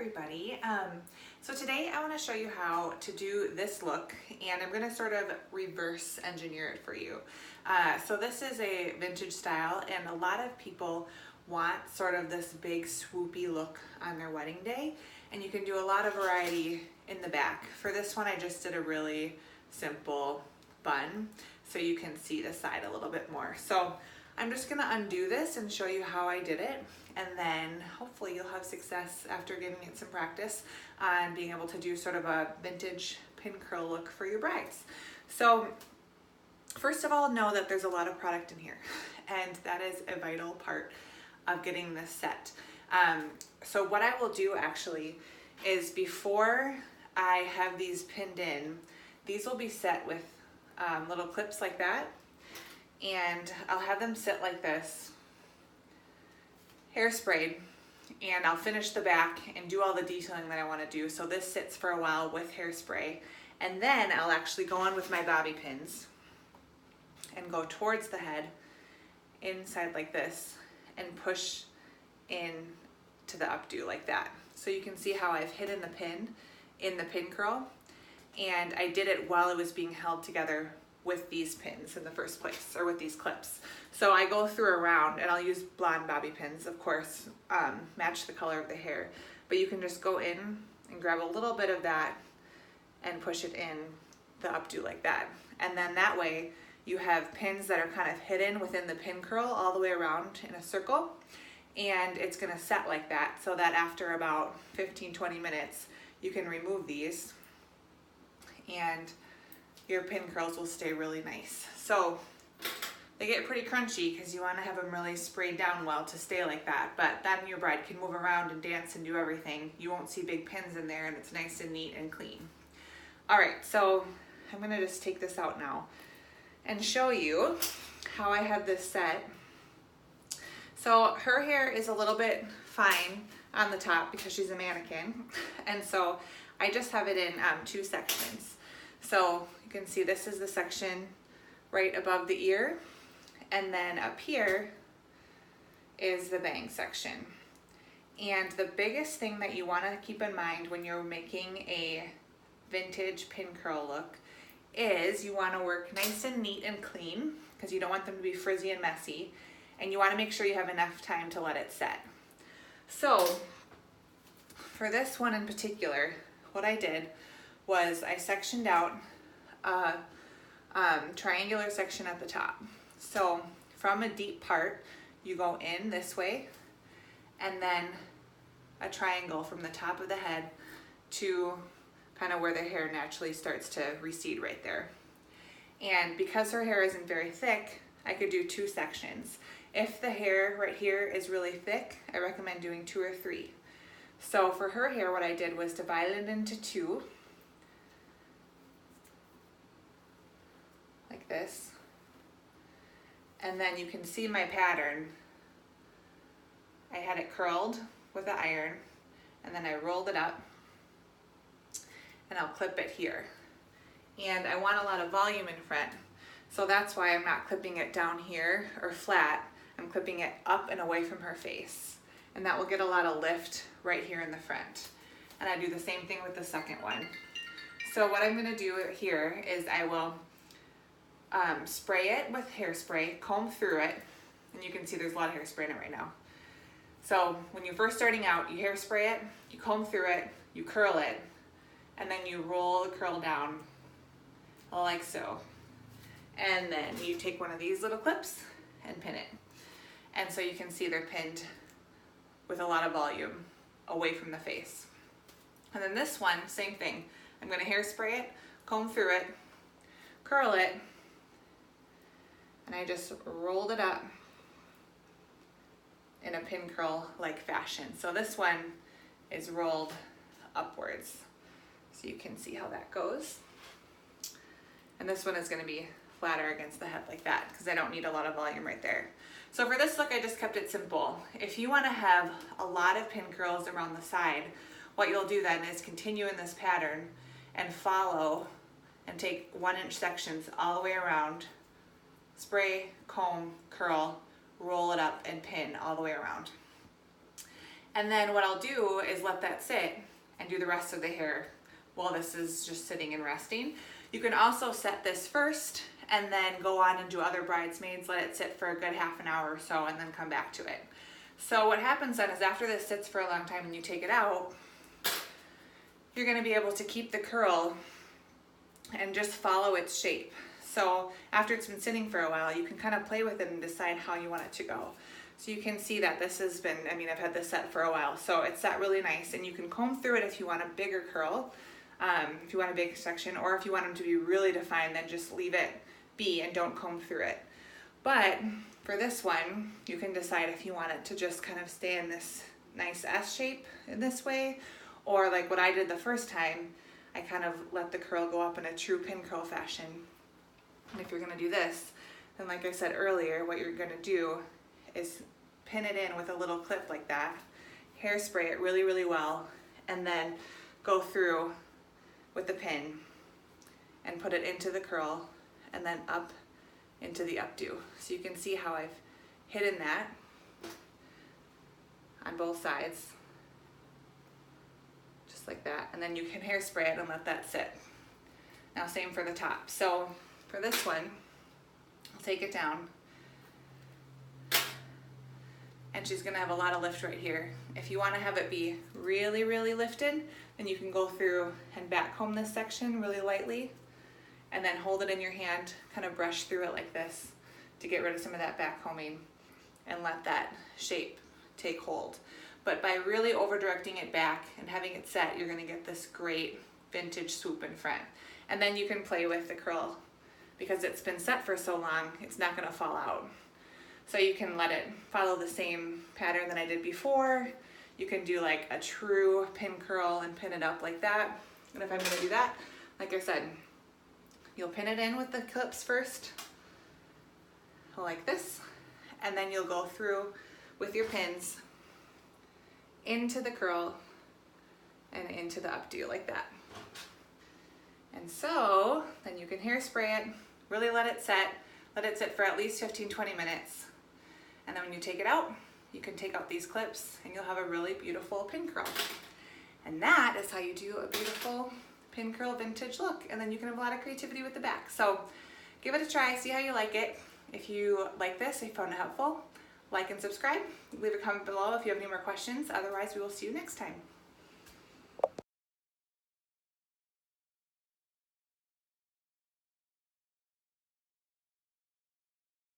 everybody. So today I want to show you how to do this look, and I'm going to sort of reverse engineer it for you. So this is a vintage style, and a lot of people want sort of this big swoopy look on their wedding day, and you can do a lot of variety in the back. For this one I just did a really simple bun so you can see the side a little bit more. So I'm just going to undo this and show you how I did it, and then hopefully you'll have success after giving it some practice on being able to do sort of a vintage pin curl look for your brides. So first of all, know that there's a lot of product in here, and that is a vital part of getting this set. So what I will do actually is, before I have these pinned in, these will be set with little clips like that, and I'll have them sit like this, hairsprayed, and I'll finish the back and do all the detailing that I want to do. So this sits for a while with hairspray, and then I'll actually go on with my bobby pins and go towards the head inside like this and push in to the updo like that. So you can see how I've hidden the pin in the pin curl, and I did it while it was being held together with these pins in the first place, or with these clips. So I go through a round, and I'll use blonde bobby pins, of course, match the color of the hair, but you can just go in and grab a little bit of that and push it in the updo like that. And then that way you have pins that are kind of hidden within the pin curl all the way around in a circle, and it's gonna set like that, so that after about 15-20 minutes you can remove these and your pin curls will stay really nice. So they get pretty crunchy because you want to have them really sprayed down well to stay like that, but then your bride can move around and dance and do everything. You won't see big pins in there, and it's nice and neat and clean. All right, so I'm gonna just take this out now and show you how I have this set. So her hair is a little bit fine on the top because she's a mannequin, and so I just have it in two sections. So you can see this is the section right above the ear, and then up here is the bang section. And the biggest thing that you want to keep in mind when you're making a vintage pin curl look is you want to work nice and neat and clean, because you don't want them to be frizzy and messy, and you want to make sure you have enough time to let it set. So for this one in particular, what I did was I sectioned out a triangular section at the top. So from a deep part, you go in this way, and then a triangle from the top of the head to kind of where the hair naturally starts to recede right there. And because her hair isn't very thick, I could do two sections. If the hair right here is really thick, I recommend doing 2 or 3. So for her hair, what I did was divide it into 2, like this, and then you can see my pattern. I had it curled with the iron, and then I rolled it up, and I'll clip it here. And I want a lot of volume in front, so that's why I'm not clipping it down here or flat. I'm clipping it up and away from her face, and that will get a lot of lift right here in the front. And I do the same thing with the second one. So what I'm gonna do here is I will spray it with hairspray, comb through it, and you can see there's a lot of hairspray in it right now. So when you're first starting out, you hairspray it, you comb through it, you curl it, and then you roll the curl down like so. And then you take one of these little clips and pin it. And so you can see they're pinned with a lot of volume away from the face. And then this one, same thing. I'm gonna hairspray it, comb through it, curl it, and I just rolled it up in a pin curl like fashion. So this one is rolled upwards, so you can see how that goes. And this one is gonna be flatter against the head like that, because I don't need a lot of volume right there. So for this look, I just kept it simple. If you wanna have a lot of pin curls around the side, what you'll do then is continue in this pattern and follow and take 1-inch sections all the way around, spray, comb, curl, roll it up, and pin all the way around. And then what I'll do is let that sit and do the rest of the hair while this is just sitting and resting. You can also set this first and then go on and do other bridesmaids, let it sit for a good half an hour or so, and then come back to it. So what happens then is after this sits for a long time and you take it out, you're gonna be able to keep the curl and just follow its shape. So after it's been sitting for a while, you can kind of play with it and decide how you want it to go. So you can see that this has been, I mean, I've had this set for a while, so it's set really nice, and you can comb through it if you want a bigger curl, if you want a big section, or if you want them to be really defined, then just leave it be and don't comb through it. But for this one, you can decide if you want it to just kind of stay in this nice S shape in this way, or like what I did the first time, I kind of let the curl go up in a true pin curl fashion. And if you're gonna do this, then like I said earlier, what you're gonna do is pin it in with a little clip like that, hairspray it really, really well, and then go through with the pin and put it into the curl and then up into the updo. So you can see how I've hidden that on both sides, just like that. And then you can hairspray it and let that sit. Now same for the top. So for this one, I'll take it down, and she's gonna have a lot of lift right here. If you wanna have it be really, really lifted, then you can go through and back comb this section really lightly, and then hold it in your hand, kind of brush through it like this to get rid of some of that back combing and let that shape take hold. But by really over directing it back and having it set, you're gonna get this great vintage swoop in front. And then you can play with the curl. Because it's been set for so long, it's not gonna fall out. So you can let it follow the same pattern that I did before. You can do like a true pin curl and pin it up like that. And if I'm gonna do that, like I said, you'll pin it in with the clips first, like this, and then you'll go through with your pins into the curl and into the updo like that. And so then you can hairspray it, really let it sit for at least 15-20 minutes. And then when you take it out, you can take out these clips and you'll have a really beautiful pin curl. And that is how you do a beautiful pin curl vintage look. And then you can have a lot of creativity with the back. So give it a try, see how you like it. If you like this, if you found it helpful, like and subscribe. Leave a comment below if you have any more questions. Otherwise, we will see you next time.